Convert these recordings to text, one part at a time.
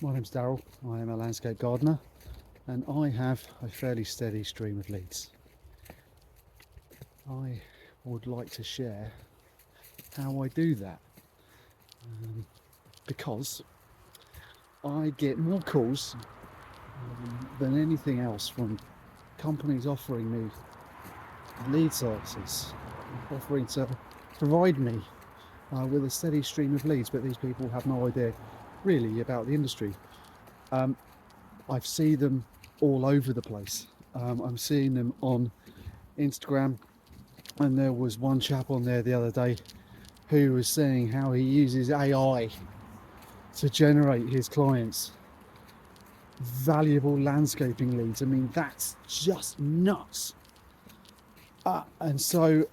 My name's Daryl. I am a landscape gardener and I have a fairly steady stream of leads. I would like to share how I do that because I get more calls than anything else from companies offering me lead services, offering to provide me with a steady stream of leads, but these people have no idea really about the industry. I see them all over the place. I'm seeing them on Instagram, and there was one chap on there the other day who was saying how he uses AI to generate his clients valuable landscaping leads. I mean, that's just nuts. And so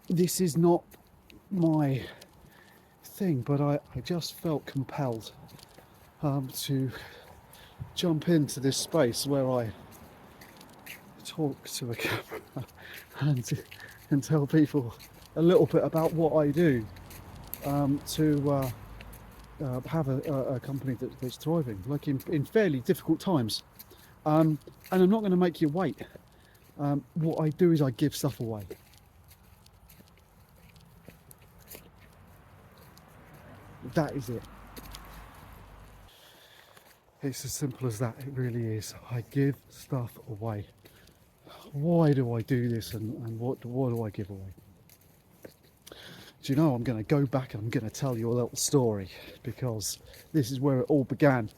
this is not my thing, but I just felt compelled to jump into this space where I talk to a camera and tell people a little bit about what I do to have a company that's thriving, like in fairly difficult times. And I'm not going to make you wait. What I do is I give stuff away. That is it. It's as simple as that. It really is. I give stuff away. Why do I do this, and what do I give away? Do you know, I'm going to go back and I'm going to tell you a little story, because this is where it all began.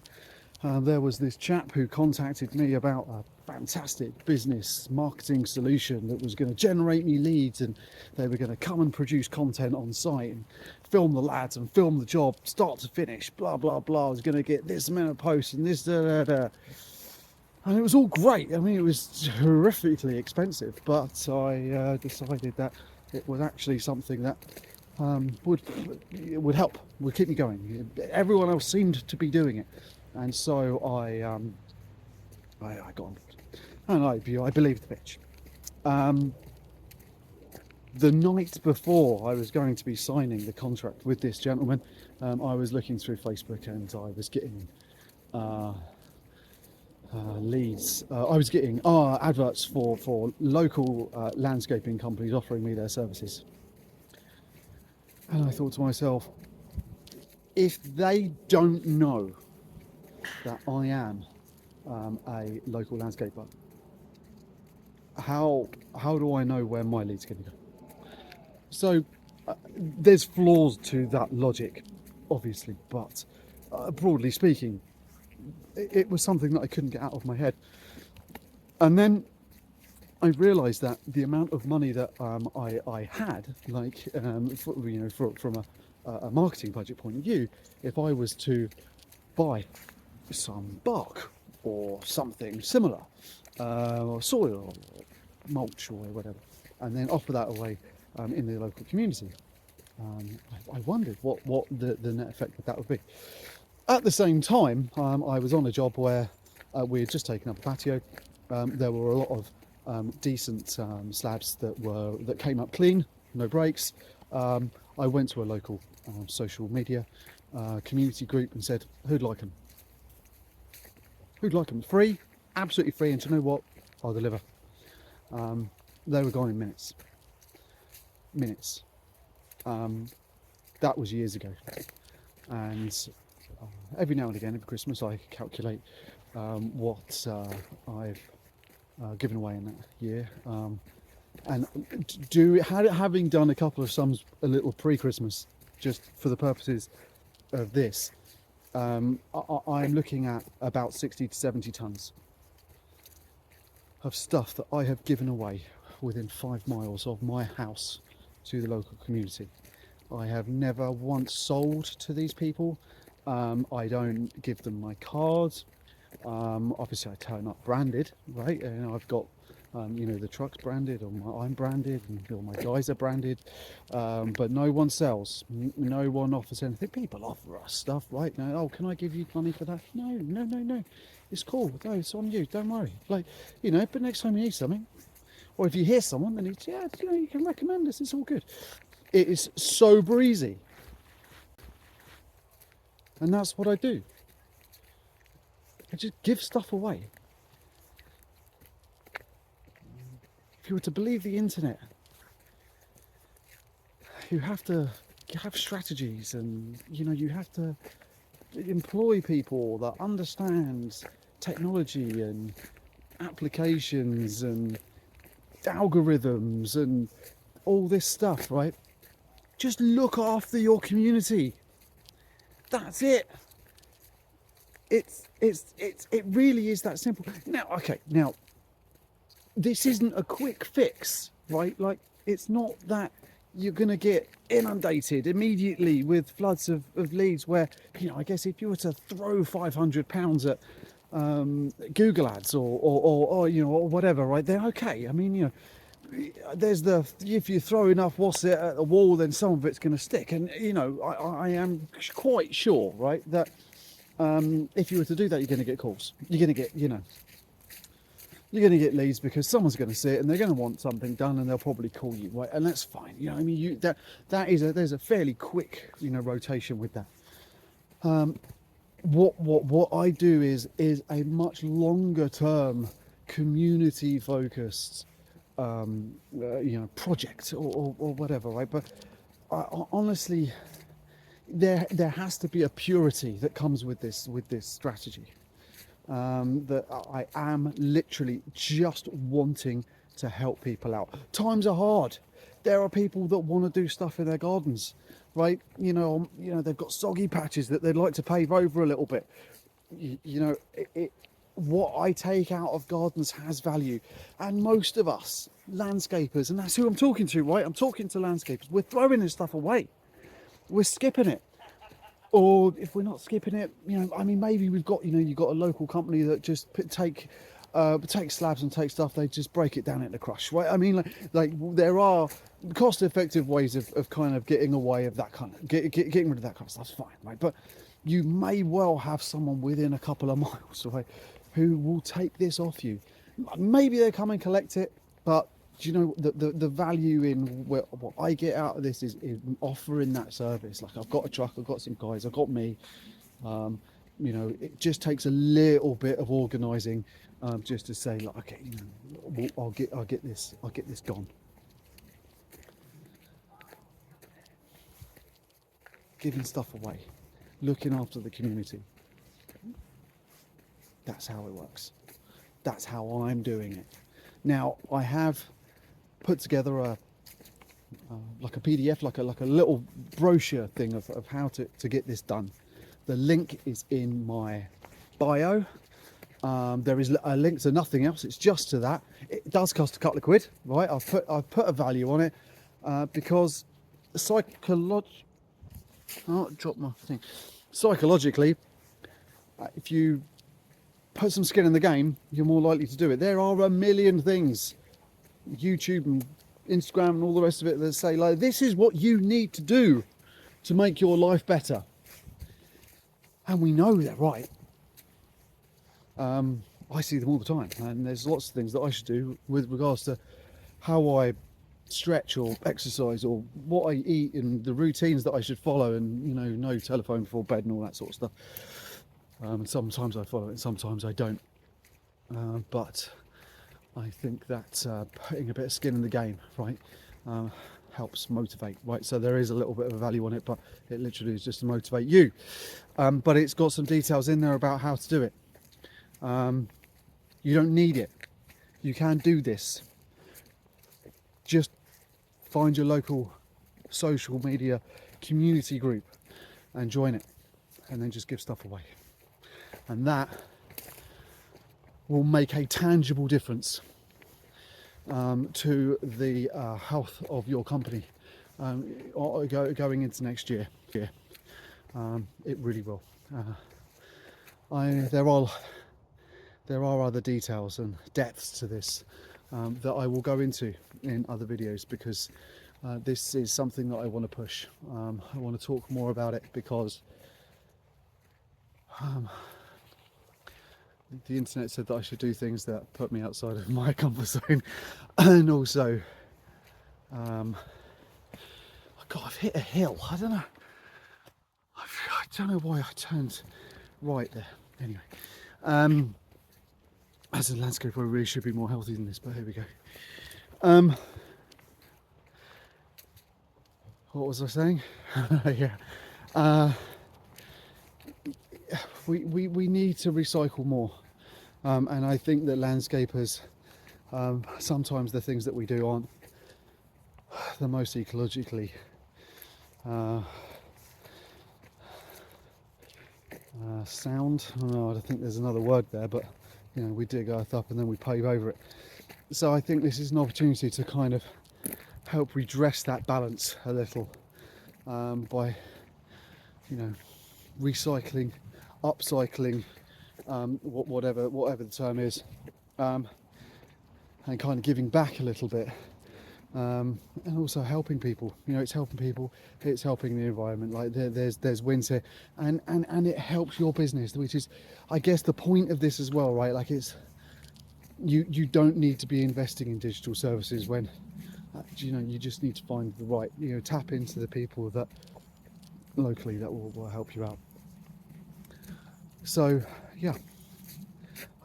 There was this chap who contacted me about a fantastic business marketing solution that was going to generate me leads, and they were going to come and produce content on site and film the lads and film the job start to finish, blah blah blah. I was going to get this amount of posts and this and it was all great. I mean, it was horrifically expensive, but I decided that it was actually something that would help, would keep me going. Everyone else seemed to be doing it, and so I got on and I believed the pitch. The night before I was going to be signing the contract with this gentleman, I was looking through Facebook and I was getting leads. I was getting adverts for local landscaping companies offering me their services. And I thought to myself, if they don't know that I am a local landscaper, how do I know where my lead's going to go? So there's flaws to that logic, obviously, but broadly speaking, it was something that I couldn't get out of my head. And then I realised that the amount of money that I had, like from a marketing budget point of view, if I was to buy some bark or something similar, or soil or mulch or whatever, and then offer that away in the local community, I wondered what the net effect of that would be. At the same time, I was on a job where we had just taken up a patio. There were a lot of decent slabs that came up clean, no breaks. I went to a local social media community group and said, who'd like them? Who'd like them? Free, absolutely free, and do you know what? I'll deliver. They were gone in minutes. That was years ago, and every now and again, every Christmas, I calculate what I've given away in that year, and having done a couple of sums a little pre-Christmas, just for the purposes of this, I'm looking at about 60 to 70 tons of stuff that I have given away within 5 miles of my house to the local community. I have never once sold to these people. I don't give them my cards. Obviously I turn up branded, right? And I've got the truck's branded, or I'm branded, and all my guys are branded, but no one sells. No one offers anything. People offer us stuff, right? Now, oh, can I give you money for that? No, it's cool. No, it's on you, don't worry. But next time you need something, or if you hear someone that needs, you can recommend us, it's all good. It is so breezy, and that's what I do. just give stuff away. If you were to believe the internet, you have to have strategies, and you have to employ people that understand technology and applications and algorithms and all this stuff, right? Just look after your community. That's it. It really is that simple. Now this isn't a quick fix, right? Like, it's not that you're going to get inundated immediately with floods of leads where, I guess if you were to throw £500 at Google ads or whatever, right, they're okay. I mean, if you throw enough at the wall, then some of it's going to stick. And, I am quite sure, right, that if you were to do that, you're going to get calls. You're going to get, you're going to get leads because someone's going to see it and they're going to want something done, and they'll probably call you, right? And that's fine. I mean, there's a fairly quick, rotation with that. What I do is a much longer term, community focused, project or whatever, right? But honestly, there has to be a purity that comes with this strategy. That I am literally just wanting to help people out. Times are hard. There are people that want to do stuff in their gardens, right? They've got soggy patches that they'd like to pave over a little bit. What I take out of gardens has value, and most of us landscapers, and that's who I'm talking to, right? I'm talking to landscapers. We're throwing this stuff away. We're skipping it. Or if we're not skipping it, I mean, maybe we've got, you've got a local company that just take slabs and take stuff, they just break it down into crush, right? I mean, like there are cost-effective ways of kind of getting away of that kind of, getting rid of that kind of stuff. That's fine, right? But you may well have someone within a couple of miles, right, who will take this off you. Maybe they come and collect it, but the value in what I get out of this is offering that service. Like, I've got a truck, I've got some guys, I've got me. It just takes a little bit of organising, just to say, like, okay, I'll get this gone. Giving stuff away, looking after the community. That's how it works. That's how I'm doing it. Now, I have put together a PDF, like a little brochure thing of how to get this done. The link is in my bio. There is a link to nothing else. It's just to that. It does cost a couple of quid, right? I've put a value on it because psychologically, if you put some skin in the game, you're more likely to do it. There are a million things, YouTube and Instagram and all the rest of it, that say, like, this is what you need to do to make your life better. And we know they're right. I see them all the time, and there's lots of things that I should do with regards to how I stretch or exercise, or what I eat, and the routines that I should follow, and no telephone before bed and all that sort of stuff. And sometimes I follow it and sometimes I don't, but I think that putting a bit of skin in the game, right, helps motivate, right? So there is a little bit of a value on it, but it literally is just to motivate you. But it's got some details in there about how to do it. You don't need it. You can do this. Just find your local social media community group and join it, and then just give stuff away. And that will make a tangible difference to the health of your company going into next year. It really will. There are other details and depths to this that I will go into in other videos, because this is something that I want to push. I want to talk more about it because the internet said that I should do things that put me outside of my comfort zone, and also God, I've hit a hill. I don't know why I turned right there. Anyway, As a landscaper, I really should be more healthy than this, but here we go. What was I saying? Yeah. We need to recycle more. And I think that landscapers, sometimes the things that we do aren't the most ecologically sound. Oh, I think there's another word there, but you know, we dig earth up and then we pave over it. So I think this is an opportunity to kind of help redress that balance a little, by, you know, recycling, upcycling, whatever the term is, and kind of giving back a little bit, and also helping people. You know, it's helping people, it's helping the environment. Like there's wins here, and it helps your business, which is, I guess, the point of this as well, right? Like it's, you don't need to be investing in digital services when, you know, you just need to find the right, you know, tap into the people that locally that will help you out. So yeah,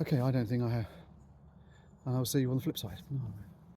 okay, I don't think I have, and I'll see you on the flip side.